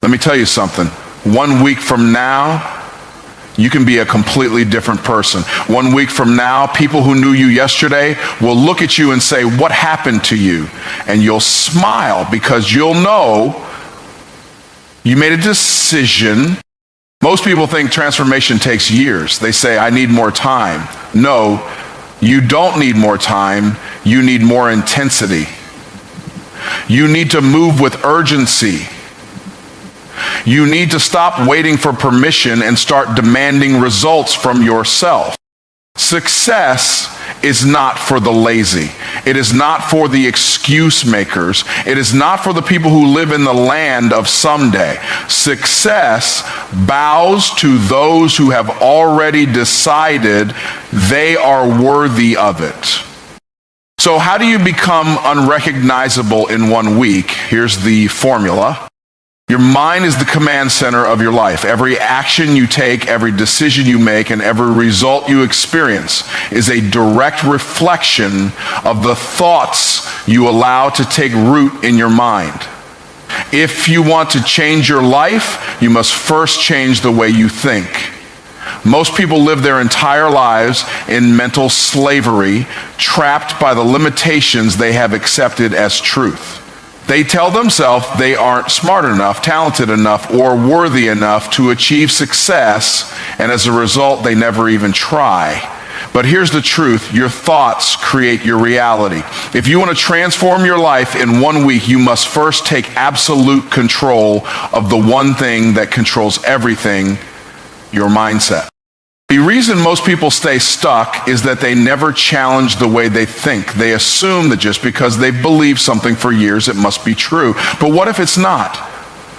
Let me tell you something. 1 week from now, you can be a completely different person. 1 week from now, people who knew you yesterday will look at you and say, "What happened to you?" And you'll smile because you'll know you made a decision. Most people think transformation takes years. They say, "I need more time." No, you don't need more time. You need more intensity. You need to move with urgency. You need to stop waiting for permission and start demanding results from yourself. Success is not for the lazy. It is not for the excuse makers. It is not for the people who live in the land of someday. Success bows to those who have already decided they are worthy of it. So how do you become unrecognizable in 1 week? Here's the formula. Your mind is the command center of your life. Every action you take, every decision you make, and every result you experience is a direct reflection of the thoughts you allow to take root in your mind. If you want to change your life, you must first change the way you think. Most people live their entire lives in mental slavery, trapped by the limitations they have accepted as truth. They tell themselves they aren't smart enough, talented enough, or worthy enough to achieve success, and as a result, they never even try. But here's the truth: your thoughts create your reality. If you want to transform your life in 1 week, you must first take absolute control of the one thing that controls everything: your mindset. The reason most people stay stuck is that they never challenge the way they think. They assume that just because they've believed something for years, it must be true. But what if it's not?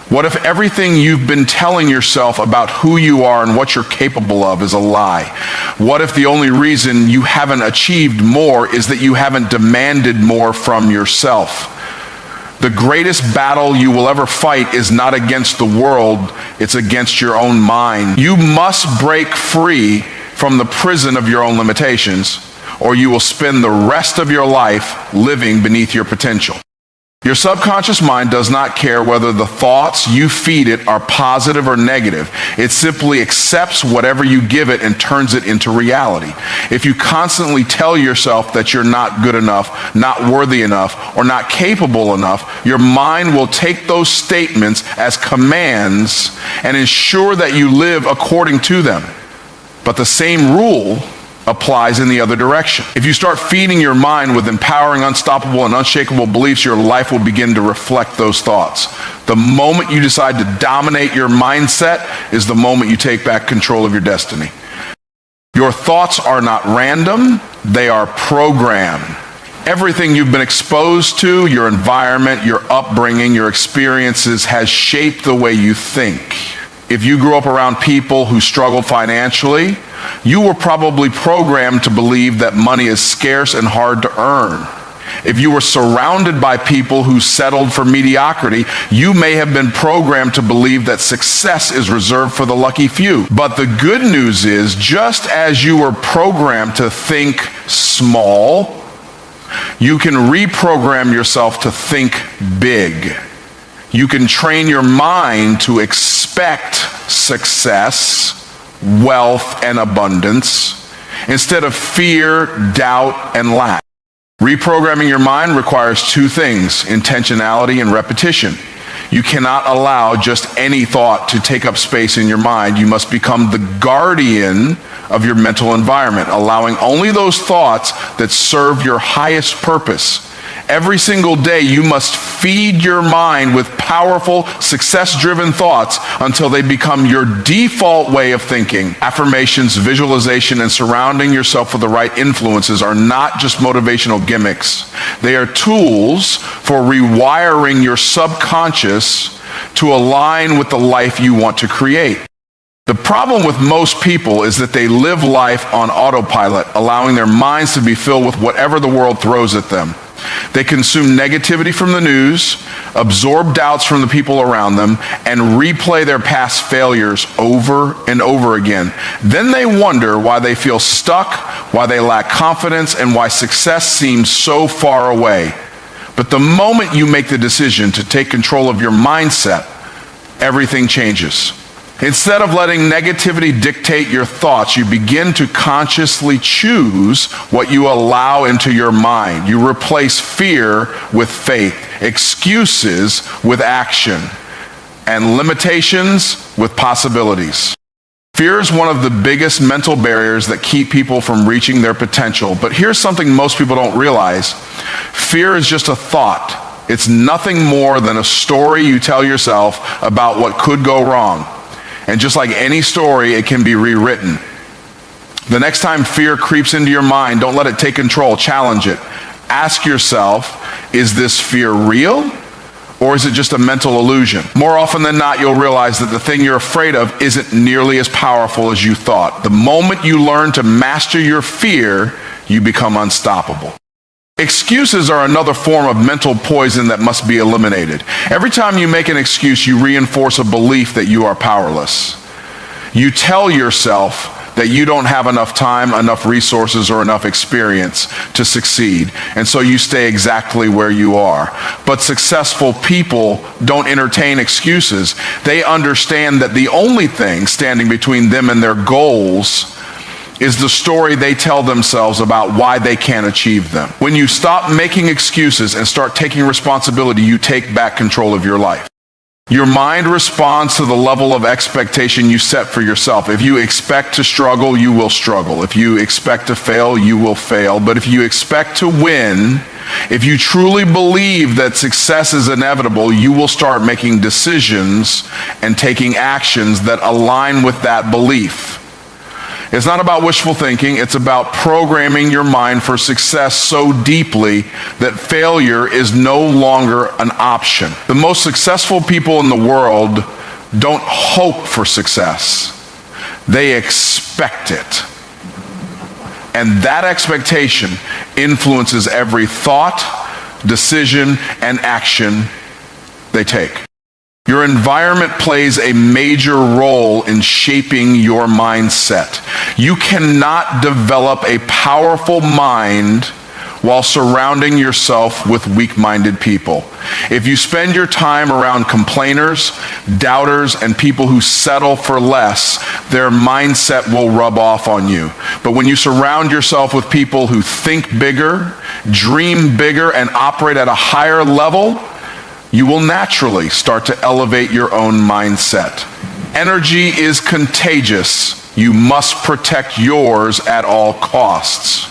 What if everything you've been telling yourself about who you are and what you're capable of is a lie? What if the only reason you haven't achieved more is that you haven't demanded more from yourself? The greatest battle you will ever fight is not against the world, it's against your own mind. You must break free from the prison of your own limitations, or you will spend the rest of your life living beneath your potential. Your subconscious mind does not care whether the thoughts you feed it are positive or negative. It simply accepts whatever you give it and turns it into reality. If you constantly tell yourself that you're not good enough, not worthy enough, or not capable enough, your mind will take those statements as commands and ensure that you live according to them. But the same rule applies in the other direction. If you start feeding your mind with empowering, unstoppable, and unshakable beliefs, your life will begin to reflect those thoughts. The moment you decide to dominate your mindset is the moment you take back control of your destiny. Your thoughts are not random, they are programmed. Everything you've been exposed to, your environment, your upbringing, your experiences has shaped the way you think. If you grew up around people who struggled financially, you were probably programmed to believe that money is scarce and hard to earn. If you were surrounded by people who settled for mediocrity, you may have been programmed to believe that success is reserved for the lucky few. But the good news is, just as you were programmed to think small, you can reprogram yourself to think big. You can train your mind to expect success, wealth, and abundance instead of fear, doubt, and lack. Reprogramming your mind requires two things: intentionality and repetition. You cannot allow just any thought to take up space in your mind. You must become the guardian of your mental environment, allowing only those thoughts that serve your highest purpose. Every single day, you must feed your mind with powerful, success-driven thoughts until they become your default way of thinking. Affirmations, visualization, and surrounding yourself with the right influences are not just motivational gimmicks. They are tools for rewiring your subconscious to align with the life you want to create. The problem with most people is that they live life on autopilot, allowing their minds to be filled with whatever the world throws at them. They consume negativity from the news, absorb doubts from the people around them, and replay their past failures over and over again. Then they wonder why they feel stuck, why they lack confidence, and why success seems so far away. But the moment you make the decision to take control of your mindset, everything changes. Instead of letting negativity dictate your thoughts, you begin to consciously choose what you allow into your mind. You replace fear with faith, excuses with action, and limitations with possibilities. Fear is one of the biggest mental barriers that keep people from reaching their potential. But here's something most people don't realize. Fear is just a thought. It's nothing more than a story you tell yourself about what could go wrong. And just like any story, it can be rewritten. The next time fear creeps into your mind, don't let it take control. Challenge it. Ask yourself, is this fear real? Or is it just a mental illusion? More often than not, you'll realize that the thing you're afraid of isn't nearly as powerful as you thought. The moment you learn to master your fear, you become unstoppable. Excuses are another form of mental poison that must be eliminated. Every time you make an excuse, you reinforce a belief that you are powerless. You tell yourself that you don't have enough time, enough resources, or enough experience to succeed, and so you stay exactly where you are. But successful people don't entertain excuses. They understand that the only thing standing between them and their goals is the story they tell themselves about why they can't achieve them. When you stop making excuses and start taking responsibility, you take back control of your life. Your mind responds to the level of expectation you set for yourself. If you expect to struggle, you will struggle. If you expect to fail, you will fail. But if you expect to win, if you truly believe that success is inevitable, you will start making decisions and taking actions that align with that belief. It's not about wishful thinking. It's about programming your mind for success so deeply that failure is no longer an option. The most successful people in the world don't hope for success. They expect it. And that expectation influences every thought, decision, and action they take. Your environment plays a major role in shaping your mindset. You cannot develop a powerful mind while surrounding yourself with weak-minded people. If you spend your time around complainers, doubters, and people who settle for less, their mindset will rub off on you. But when you surround yourself with people who think bigger, dream bigger, and operate at a higher level, you will naturally start to elevate your own mindset. Energy is contagious. You must protect yours at all costs.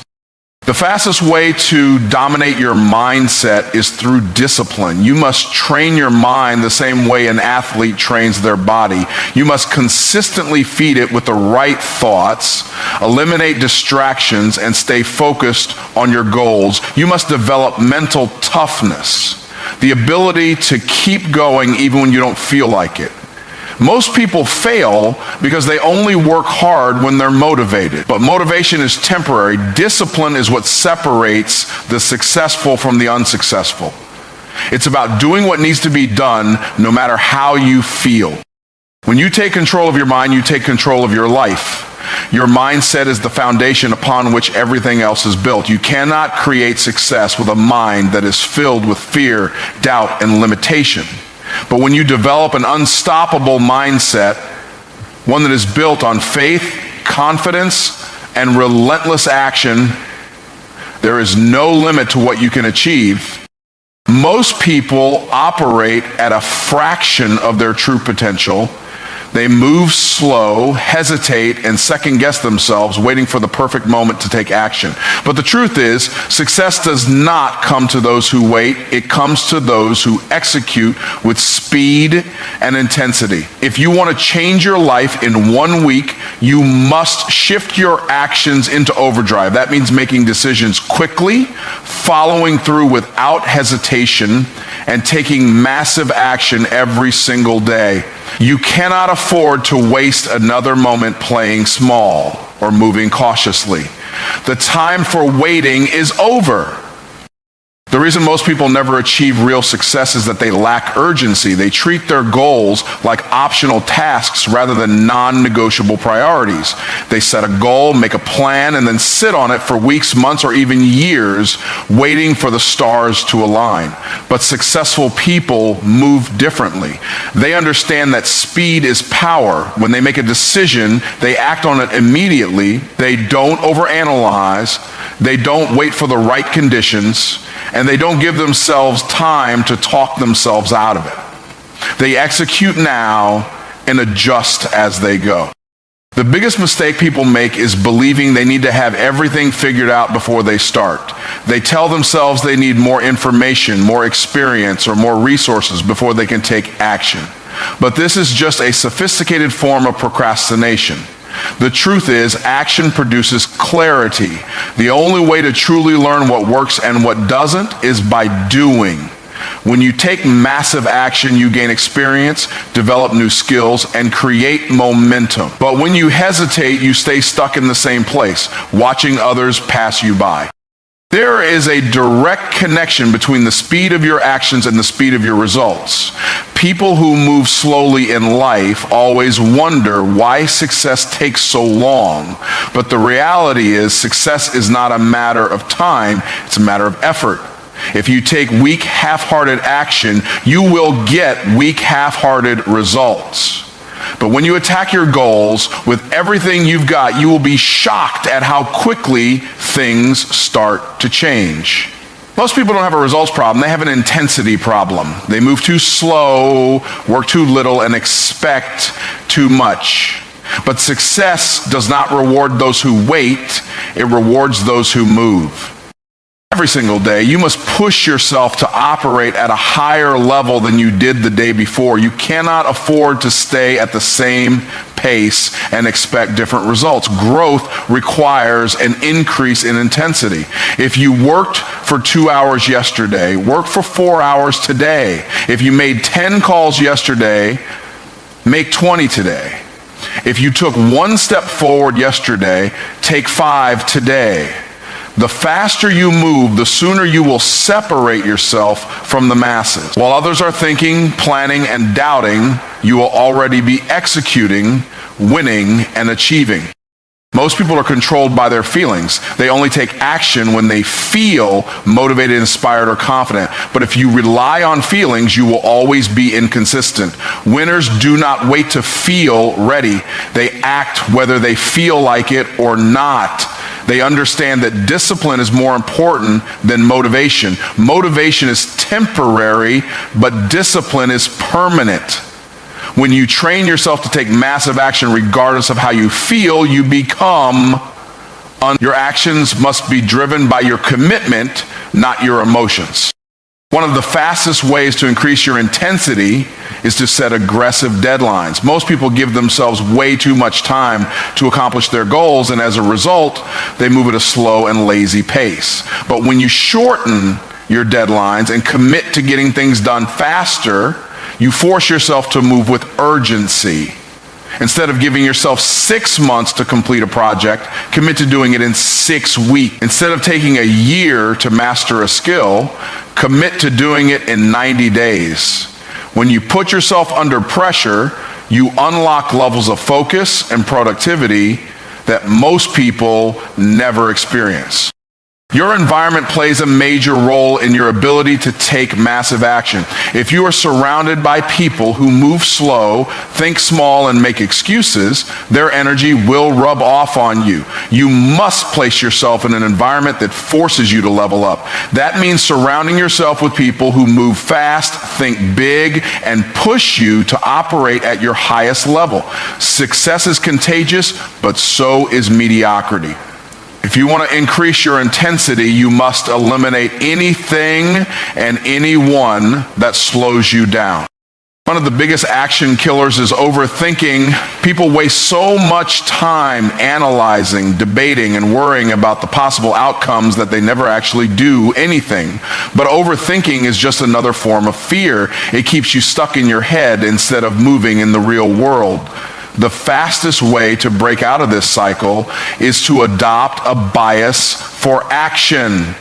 The fastest way to dominate your mindset is through discipline. You must train your mind the same way an athlete trains their body. You must consistently feed it with the right thoughts, eliminate distractions, and stay focused on your goals. You must develop mental toughness, the ability to keep going even when you don't feel like it. Most people fail because they only work hard when they're motivated. But motivation is temporary. Discipline is what separates the successful from the unsuccessful. It's about doing what needs to be done no matter how you feel. When you take control of your mind, you take control of your life. Your mindset is the foundation upon which everything else is built. You cannot create success with a mind that is filled with fear, doubt, and limitation. But when you develop an unstoppable mindset, one that is built on faith, confidence, and relentless action, there is no limit to what you can achieve. Most people operate at a fraction of their true potential. They move slow, hesitate, and second-guess themselves, waiting for the perfect moment to take action. But the truth is, success does not come to those who wait. It comes to those who execute with speed and intensity. If you want to change your life in 1 week, you must shift your actions into overdrive. That means making decisions quickly, following through without hesitation, and taking massive action every single day. You cannot afford to waste another moment playing small or moving cautiously. The time for waiting is over. The reason most people never achieve real success is that they lack urgency. They treat their goals like optional tasks rather than non-negotiable priorities. They set a goal, make a plan, and then sit on it for weeks, months, or even years, waiting for the stars to align. But successful people move differently. They understand that speed is power. When they make a decision, they act on it immediately. They don't overanalyze. They don't wait for the right conditions. And they don't give themselves time to talk themselves out of it. They execute now and adjust as they go. The biggest mistake people make is believing they need to have everything figured out before they start. They tell themselves they need more information, more experience, or more resources before they can take action. But this is just a sophisticated form of procrastination. The truth is, action produces clarity. The only way to truly learn what works and what doesn't is by doing. When you take massive action, you gain experience, develop new skills, and create momentum. But when you hesitate, you stay stuck in the same place, watching others pass you by. There is a direct connection between the speed of your actions and the speed of your results. People who move slowly in life always wonder why success takes so long. But the reality is, success is not a matter of time, it's a matter of effort. If you take weak, half-hearted action, you will get weak, half-hearted results. But when you attack your goals with everything you've got, you will be shocked at how quickly things start to change. Most people don't have a results problem, they have an intensity problem. They move too slow, work too little, and expect too much. But success does not reward those who wait, it rewards those who move. Every single day, you must push yourself to operate at a higher level than you did the day before. You cannot afford to stay at the same pace and expect different results. Growth requires an increase in intensity. If you worked for 2 hours yesterday, work for 4 hours today. If you made 10 calls yesterday, make 20 today. If you took 1 step forward yesterday, take 5 today. The faster you move, the sooner you will separate yourself from the masses. While others are thinking, planning, and doubting, you will already be executing, winning, and achieving. Most people are controlled by their feelings. They only take action when they feel motivated, inspired, or confident. But if you rely on feelings, you will always be inconsistent. Winners do not wait to feel ready. They act whether they feel like it or not. They understand that discipline is more important than motivation. Motivation is temporary, but discipline is permanent. When you train yourself to take massive action regardless of how you feel, you become your actions must be driven by your commitment, not your emotions. One of the fastest ways to increase your intensity is to set aggressive deadlines. Most people give themselves way too much time to accomplish their goals, and as a result, they move at a slow and lazy pace. But when you shorten your deadlines and commit to getting things done faster, you force yourself to move with urgency. Instead of giving yourself 6 months to complete a project, commit to doing it in 6 weeks. Instead of taking a year to master a skill, commit to doing it in 90 days. When you put yourself under pressure, you unlock levels of focus and productivity that most people never experience. Your environment plays a major role in your ability to take massive action. If you are surrounded by people who move slow, think small, and make excuses, their energy will rub off on you. You must place yourself in an environment that forces you to level up. That means surrounding yourself with people who move fast, think big, and push you to operate at your highest level. Success is contagious, but so is mediocrity. If you want to increase your intensity, you must eliminate anything and anyone that slows you down. One of the biggest action killers is overthinking. People waste so much time analyzing, debating, and worrying about the possible outcomes that they never actually do anything. But overthinking is just another form of fear. It keeps you stuck in your head instead of moving in the real world. The fastest way to break out of this cycle is to adopt a bias for action.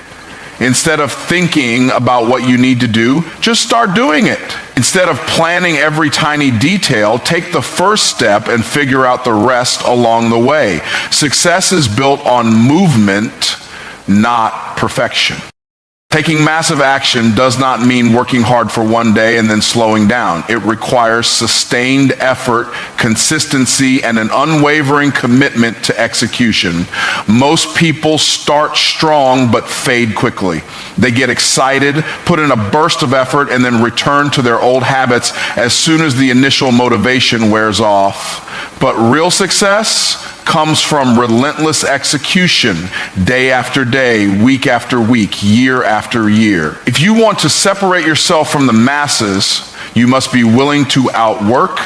Instead of thinking about what you need to do, just start doing it. Instead of planning every tiny detail, take the first step and figure out the rest along the way. Success is built on movement, not perfection. Taking massive action does not mean working hard for one day and then slowing down. It requires sustained effort, consistency, and an unwavering commitment to execution. Most people start strong but fade quickly. They get excited, put in a burst of effort, and then return to their old habits as soon as the initial motivation wears off. But real success comes from relentless execution, day after day, week after week, year after year. If you want to separate yourself from the masses, you must be willing to outwork,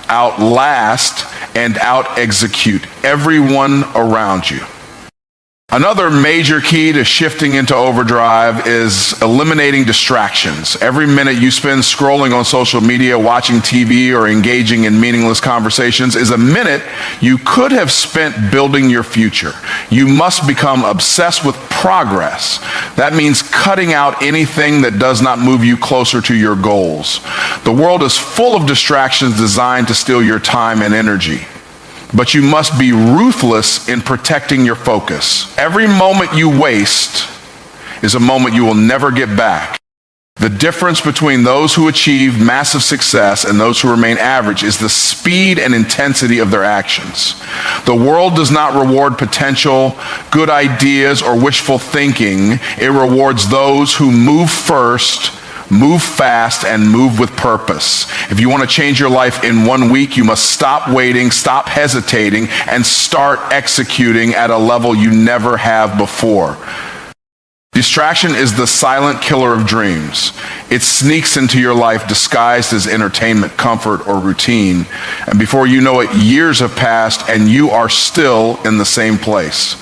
outlast, and out-execute everyone around you. Another major key to shifting into overdrive is eliminating distractions. Every minute you spend scrolling on social media, watching TV, or engaging in meaningless conversations is a minute you could have spent building your future. You must become obsessed with progress. That means cutting out anything that does not move you closer to your goals. The world is full of distractions designed to steal your time and energy. But you must be ruthless in protecting your focus. Every moment you waste is a moment you will never get back. The difference between those who achieve massive success and those who remain average is the speed and intensity of their actions. The world does not reward potential, good ideas, or wishful thinking. It rewards those who move first, move fast, and move with purpose. If you want to change your life in 1 week, you must stop waiting, stop hesitating, and start executing at a level you never have before. Distraction is the silent killer of dreams. It sneaks into your life disguised as entertainment, comfort, or routine. And before you know it, years have passed and you are still in the same place.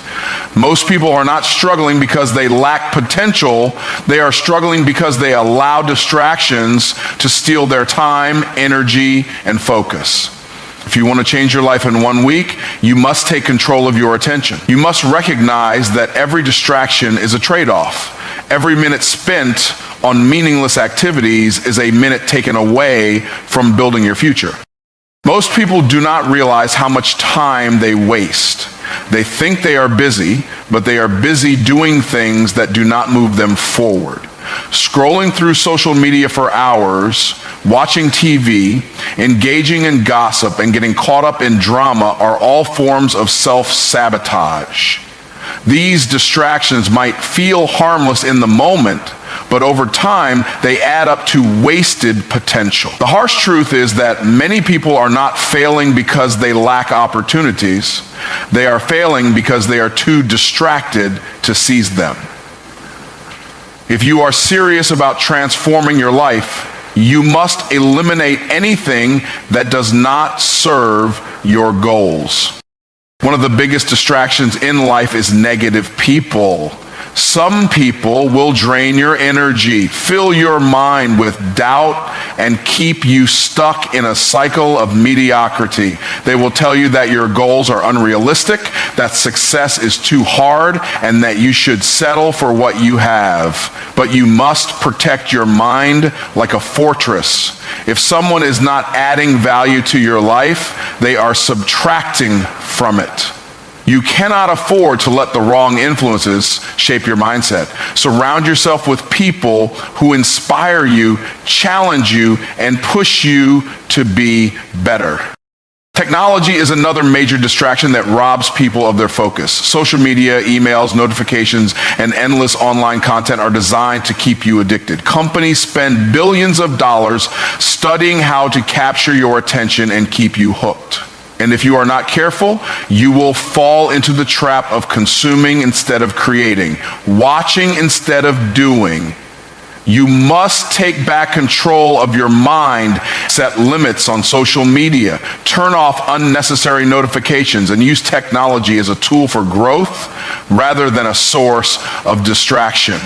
Most people are not struggling because they lack potential. They are struggling because they allow distractions to steal their time, energy, and focus. If you want to change your life in 1 week, you must take control of your attention. You must recognize that every distraction is a trade-off. Every minute spent on meaningless activities is a minute taken away from building your future. Most people do not realize how much time they waste. They think they are busy, but they are busy doing things that do not move them forward. Scrolling through social media for hours, watching TV, engaging in gossip, and getting caught up in drama are all forms of self-sabotage. These distractions might feel harmless in the moment, but over time, they add up to wasted potential. The harsh truth is that many people are not failing because they lack opportunities. They are failing because they are too distracted to seize them. If you are serious about transforming your life, you must eliminate anything that does not serve your goals. One of the biggest distractions in life is negative people. Some people will drain your energy, fill your mind with doubt, and keep you stuck in a cycle of mediocrity. They will tell you that your goals are unrealistic, that success is too hard, and that you should settle for what you have. But you must protect your mind like a fortress. If someone is not adding value to your life, they are subtracting from it. You cannot afford to let the wrong influences shape your mindset. Surround yourself with people who inspire you, challenge you, and push you to be better. Technology is another major distraction that robs people of their focus. Social media, emails, notifications, and endless online content are designed to keep you addicted. Companies spend billions of dollars studying how to capture your attention and keep you hooked. And if you are not careful, you will fall into the trap of consuming instead of creating, watching instead of doing. You must take back control of your mind, set limits on social media, turn off unnecessary notifications, and use technology as a tool for growth rather than a source of distraction.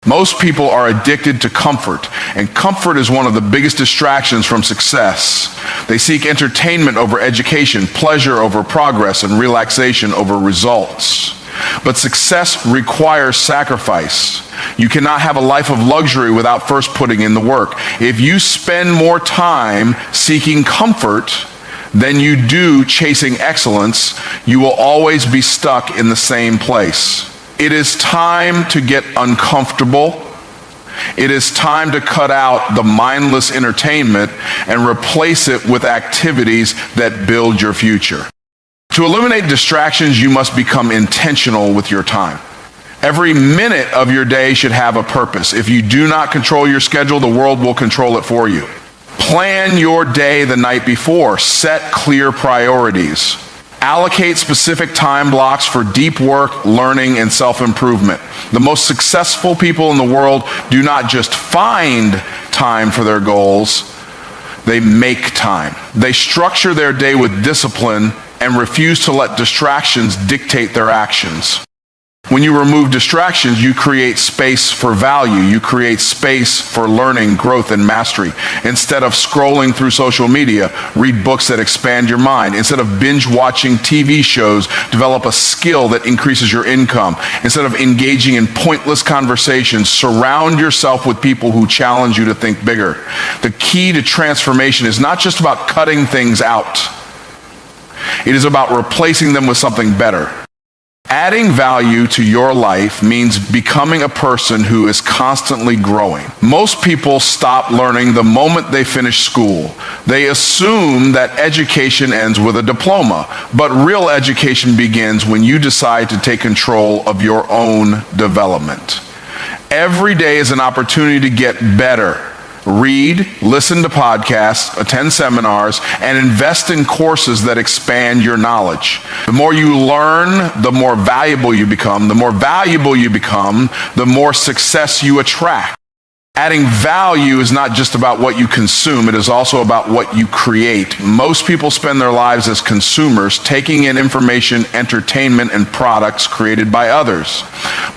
Most people are addicted to comfort, and comfort is one of the biggest distractions from success. They seek entertainment over education, pleasure over progress, and relaxation over results. But success requires sacrifice. You cannot have a life of luxury without first putting in the work. If you spend more time seeking comfort than you do chasing excellence, you will always be stuck in the same place. It is time to get uncomfortable. It is time to cut out the mindless entertainment and replace it with activities that build your future. To eliminate distractions, you must become intentional with your time. Every minute of your day should have a purpose. If you do not control your schedule, the world will control it for you. Plan your day the night before. Set clear priorities. Allocate specific time blocks for deep work, learning, and self-improvement. The most successful people in the world do not just find time for their goals, they make time. They structure their day with discipline and refuse to let distractions dictate their actions. When you remove distractions, you create space for value. You create space for learning, growth, and mastery. Instead of scrolling through social media, read books that expand your mind. Instead of binge watching TV shows, develop a skill that increases your income. Instead of engaging in pointless conversations, surround yourself with people who challenge you to think bigger. The key to transformation is not just about cutting things out. It is about replacing them with something better. Adding value to your life means becoming a person who is constantly growing. Most people stop learning the moment they finish school. They assume that education ends with a diploma, but real education begins when you decide to take control of your own development. Every day is an opportunity to get better. Read, listen to podcasts, attend seminars, and invest in courses that expand your knowledge. The more you learn, the more valuable you become. The more valuable you become, the more success you attract. Adding value is not just about what you consume, it is also about what you create. Most people spend their lives as consumers, taking in information, entertainment, and products created by others.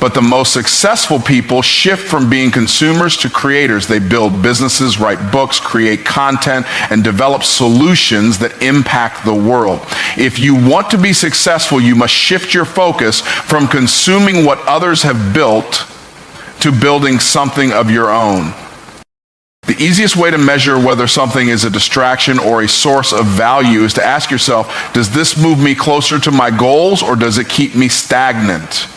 But the most successful people shift from being consumers to creators. They build businesses, write books, create content, and develop solutions that impact the world. If you want to be successful, you must shift your focus from consuming what others have built to building something of your own. The easiest way to measure whether something is a distraction or a source of value is to ask yourself, does this move me closer to my goals or does it keep me stagnant?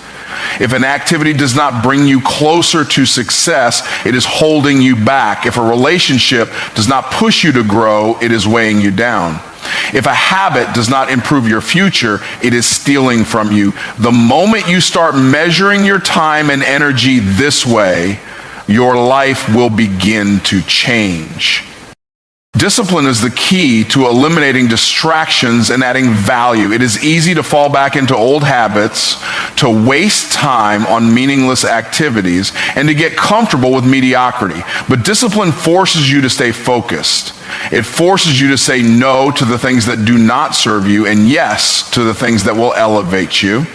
If an activity does not bring you closer to success, it is holding you back. If a relationship does not push you to grow, it is weighing you down. If a habit does not improve your future, it is stealing from you. The moment you start measuring your time and energy this way, your life will begin to change. Discipline is the key to eliminating distractions and adding value. It is easy to fall back into old habits, to waste time on meaningless activities, and to get comfortable with mediocrity. But discipline forces you to stay focused. It forces you to say no to the things that do not serve you and yes to the things that will elevate you.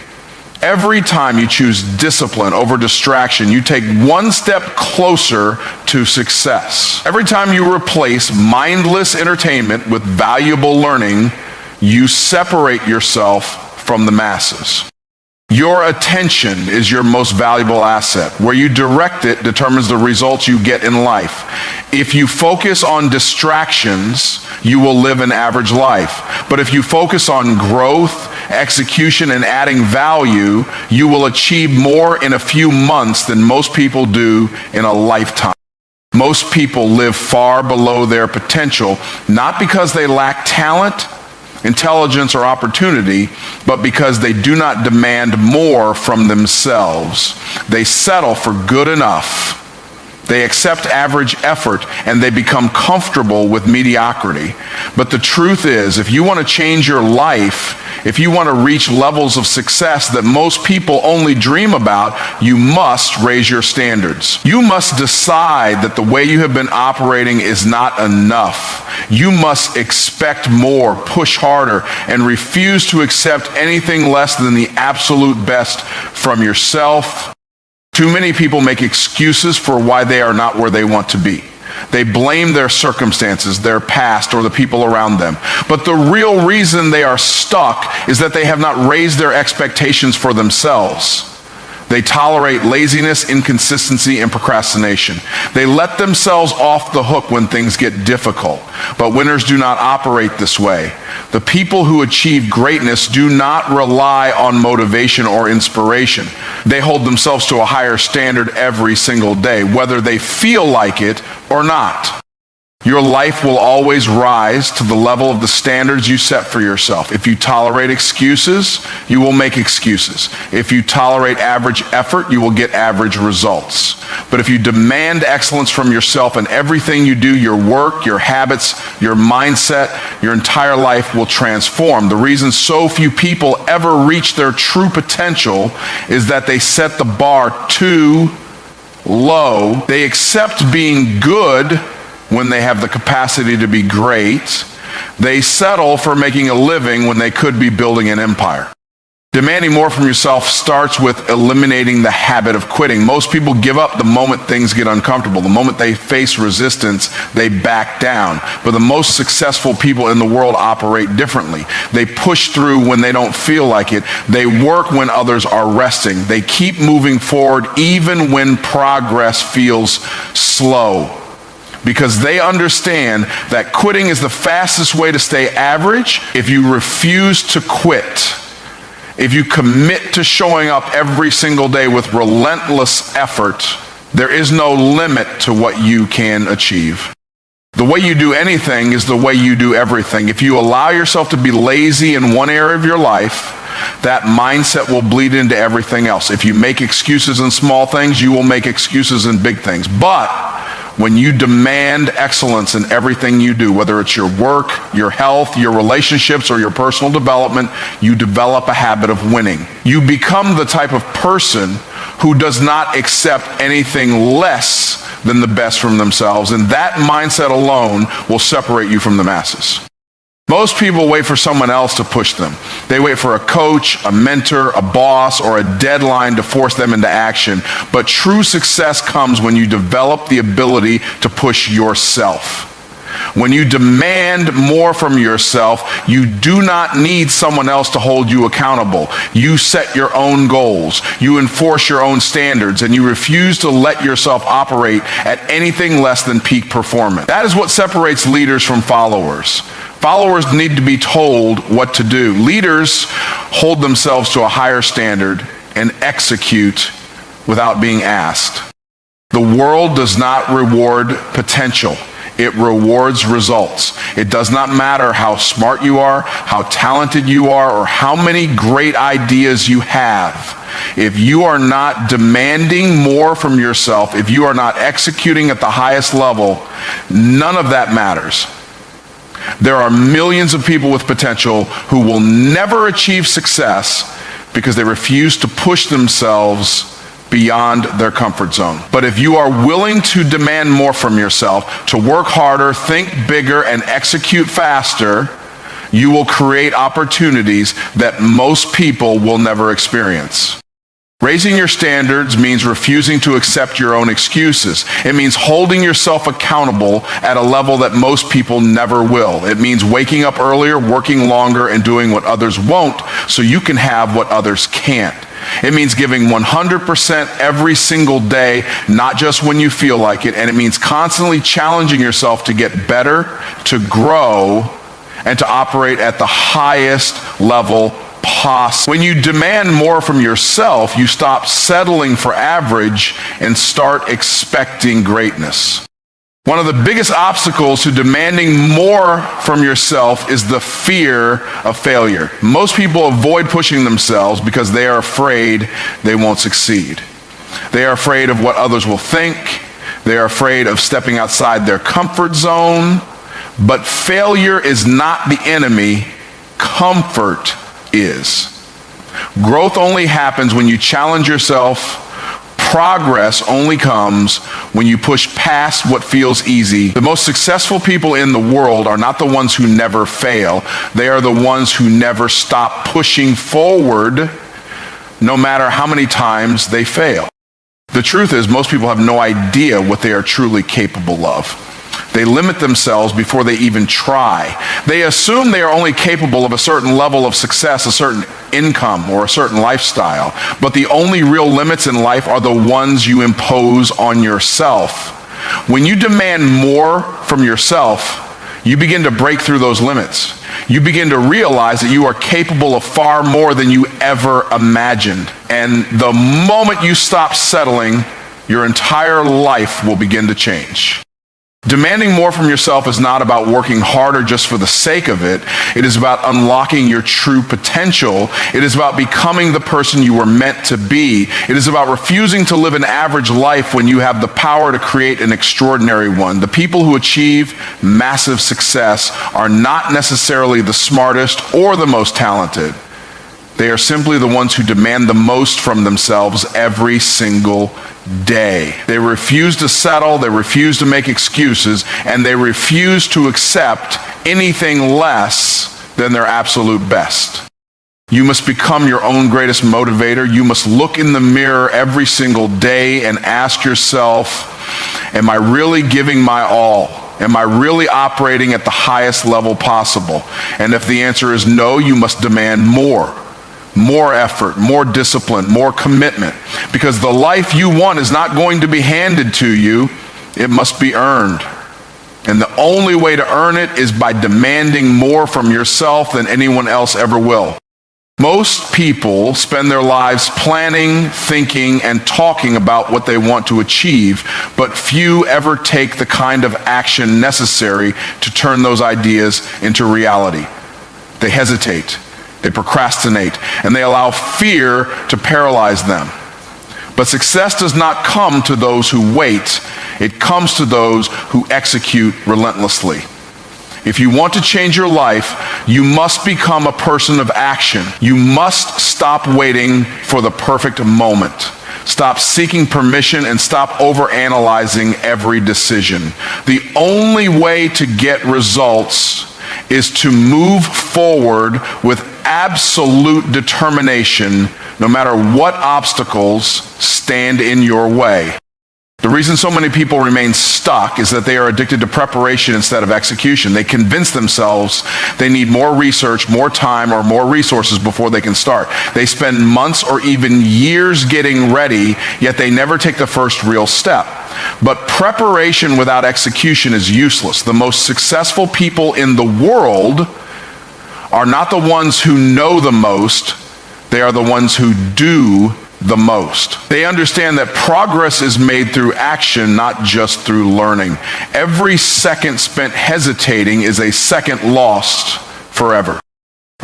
Every time you choose discipline over distraction, you take one step closer to success. Every time you replace mindless entertainment with valuable learning, you separate yourself from the masses. Your attention is your most valuable asset. Where you direct it determines the results you get in life. If you focus on distractions, you will live an average life. But if you focus on growth, execution, and adding value, you will achieve more in a few months than most people do in a lifetime. Most people live far below their potential, not because they lack talent, intelligence, or opportunity, but because they do not demand more from themselves. They settle for good enough. They accept average effort and they become comfortable with mediocrity. But the truth is, if you want to change your life, if you want to reach levels of success that most people only dream about, you must raise your standards. You must decide that the way you have been operating is not enough. You must expect more, push harder, and refuse to accept anything less than the absolute best from yourself. Too many people make excuses for why they are not where they want to be. They blame their circumstances, their past, or the people around them. But the real reason they are stuck is that they have not raised their expectations for themselves. They tolerate laziness, inconsistency, and procrastination. They let themselves off the hook when things get difficult. But winners do not operate this way. The people who achieve greatness do not rely on motivation or inspiration. They hold themselves to a higher standard every single day, whether they feel like it or not. Your life will always rise to the level of the standards you set for yourself. If you tolerate excuses, you will make excuses. If you tolerate average effort, you will get average results. But if you demand excellence from yourself in everything you do, your work, your habits, your mindset, your entire life will transform. The reason so few people ever reach their true potential is that they set the bar too low. They accept being good when they have the capacity to be great. They settle for making a living when they could be building an empire. Demanding more from yourself starts with eliminating the habit of quitting. Most people give up the moment things get uncomfortable. The moment they face resistance, they back down. But the most successful people in the world operate differently. They push through when they don't feel like it. They work when others are resting. They keep moving forward even when progress feels slow, because they understand that quitting is the fastest way to stay average. If you refuse to quit, if you commit to showing up every single day with relentless effort, there is no limit to what you can achieve. The way you do anything is the way you do everything. If you allow yourself to be lazy in one area of your life, that mindset will bleed into everything else. If you make excuses in small things, you will make excuses in big things. But when you demand excellence in everything you do, whether it's your work, your health, your relationships, or your personal development, you develop a habit of winning. You become the type of person who does not accept anything less than the best from themselves, and that mindset alone will separate you from the masses. Most people wait for someone else to push them. They wait for a coach, a mentor, a boss, or a deadline to force them into action. But true success comes when you develop the ability to push yourself. When you demand more from yourself, you do not need someone else to hold you accountable. You set your own goals, you enforce your own standards, and you refuse to let yourself operate at anything less than peak performance. That is what separates leaders from followers. Followers need to be told what to do. Leaders hold themselves to a higher standard and execute without being asked. The world does not reward potential. It rewards results. It does not matter how smart you are, how talented you are, or how many great ideas you have. If you are not demanding more from yourself, if you are not executing at the highest level, none of that matters. There are millions of people with potential who will never achieve success because they refuse to push themselves beyond their comfort zone. But if you are willing to demand more from yourself, to work harder, think bigger, and execute faster, you will create opportunities that most people will never experience. Raising your standards means refusing to accept your own excuses. It means holding yourself accountable at a level that most people never will. It means waking up earlier, working longer, and doing what others won't so you can have what others can't. It means giving 100% every single day, not just when you feel like it. And it means constantly challenging yourself to get better, to grow, and to operate at the highest level possible. When you demand more from yourself, you stop settling for average and start expecting greatness. One of the biggest obstacles to demanding more from yourself is the fear of failure. Most people avoid pushing themselves because they are afraid they won't succeed. They are afraid of what others will think. They are afraid of stepping outside their comfort zone. But failure is not the enemy. Comfort is. Growth only happens when you challenge yourself. Progress only comes when you push past what feels easy. The most successful people in the world are not the ones who never fail. They are the ones who never stop pushing forward, no matter how many times they fail. The truth is, most people have no idea what they are truly capable of. They limit themselves before they even try. They assume they are only capable of a certain level of success, a certain income, or a certain lifestyle. But the only real limits in life are the ones you impose on yourself. When you demand more from yourself, you begin to break through those limits. You begin to realize that you are capable of far more than you ever imagined. And the moment you stop settling, your entire life will begin to change. Demanding more from yourself is not about working harder just for the sake of it. It is about unlocking your true potential. It is about becoming the person you were meant to be. It is about refusing to live an average life when you have the power to create an extraordinary one. The people who achieve massive success are not necessarily the smartest or the most talented. They are simply the ones who demand the most from themselves every single day. They refuse to settle, they refuse to make excuses, and they refuse to accept anything less than their absolute best. You must become your own greatest motivator. You must look in the mirror every single day and ask yourself, am I really giving my all? Am I really operating at the highest level possible? And if the answer is no, you must demand more. More effort, more discipline, more commitment. Because the life you want is not going to be handed to you, it must be earned. And the only way to earn it is by demanding more from yourself than anyone else ever will. Most people spend their lives planning, thinking, and talking about what they want to achieve, but few ever take the kind of action necessary to turn those ideas into reality. They hesitate. They procrastinate, and they allow fear to paralyze them. But success does not come to those who wait. It comes to those who execute relentlessly. If you want to change your life, you must become a person of action. You must stop waiting for the perfect moment. Stop seeking permission and stop overanalyzing every decision. The only way to get results is to move forward with absolute determination, no matter what obstacles stand in your way. The reason so many people remain stuck is that they are addicted to preparation instead of execution. They convince themselves they need more research, more time, or more resources before they can start. They spend months or even years getting ready, yet they never take the first real step. But preparation without execution is useless. The most successful people in the world are not the ones who know the most, they are the ones who do the most. They understand that progress is made through action, not just through learning. Every second spent hesitating is a second lost forever.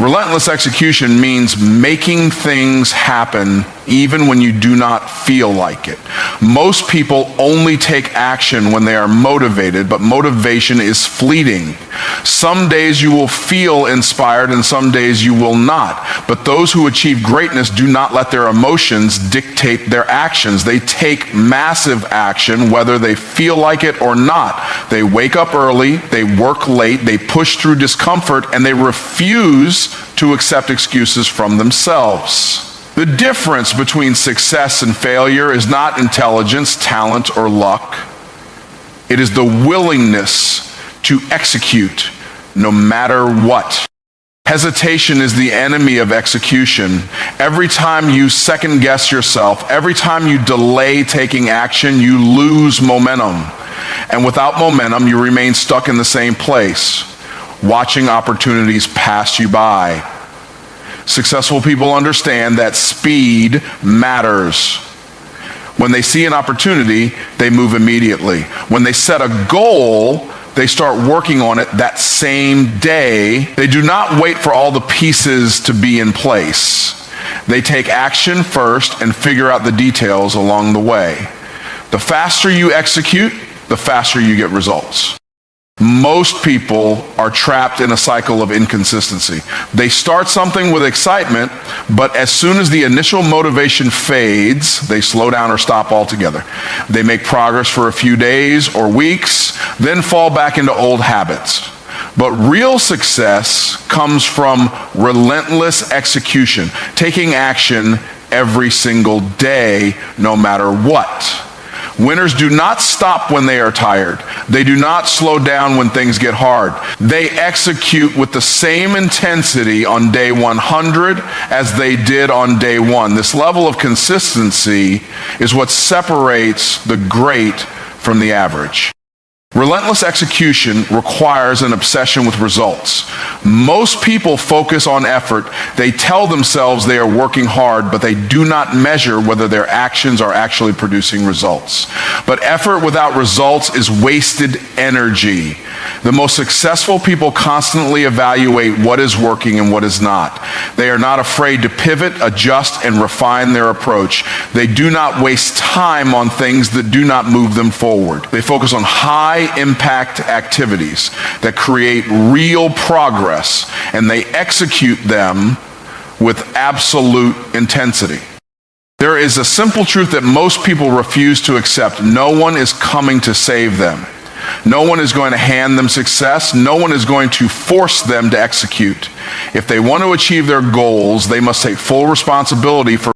Relentless execution means making things happen even when you do not feel like it. Most people only take action when they are motivated, but motivation is fleeting. Some days you will feel inspired and some days you will not. But those who achieve greatness do not let their emotions dictate their actions. They take massive action whether they feel like it or not. They wake up early, they work late, they push through discomfort, and they refuse to accept excuses from themselves. The difference between success and failure is not intelligence, talent, or luck. It is the willingness to execute no matter what. Hesitation is the enemy of execution. Every time you second guess yourself, every time you delay taking action, you lose momentum. And without momentum, you remain stuck in the same place, watching opportunities pass you by. Successful people understand that speed matters. When they see an opportunity, they move immediately. When they set a goal, they start working on it that same day. They do not wait for all the pieces to be in place. They take action first and figure out the details along the way. The faster you execute, the faster you get results. Most people are trapped in a cycle of inconsistency. They start something with excitement, but as soon as the initial motivation fades, they slow down or stop altogether. They make progress for a few days or weeks, then fall back into old habits. But real success comes from relentless execution, taking action every single day, no matter what. Winners do not stop when they are tired. They do not slow down when things get hard. They execute with the same intensity on day 100 as they did on day 1. This level of consistency is what separates the great from the average. Relentless execution requires an obsession with results. Most people focus on effort. They tell themselves they are working hard, but they do not measure whether their actions are actually producing results. But effort without results is wasted energy. The most successful people constantly evaluate what is working and what is not. They are not afraid to pivot, adjust, and refine their approach. They do not waste time on things that do not move them forward. They focus on high-impact activities that create real progress, and they execute them with absolute intensity. There is a simple truth that most people refuse to accept. No one is coming to save them. No one is going to hand them success. No one is going to force them to execute. If they want to achieve their goals, they must take full responsibility for